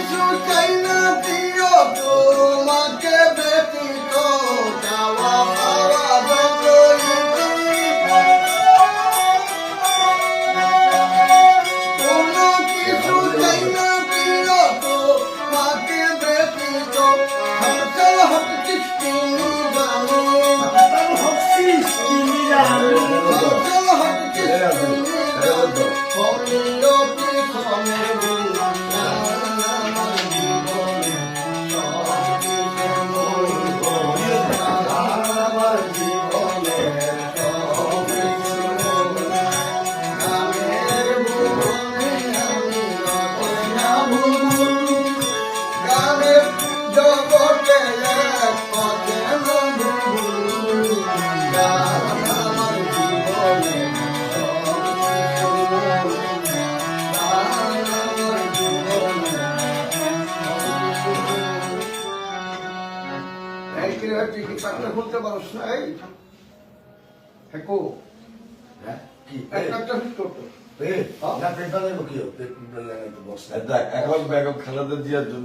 কিছু চাই না প্রিয় তোমাকে ব্যতীত চাওয়া পাওয়া যতই কোনো কিছু চাই না প্রিয় তোমাকে ব্যতীত হামচাল হক কিস্তিনি জানো হামচাল হক কিস্তিনি জানো হলিল পিছনে জগতে এক পথে আমার জীবনে খুলতে পারস না এই হেকো একটা করতো এখন বেগম খালেদা জিয়ার জন্য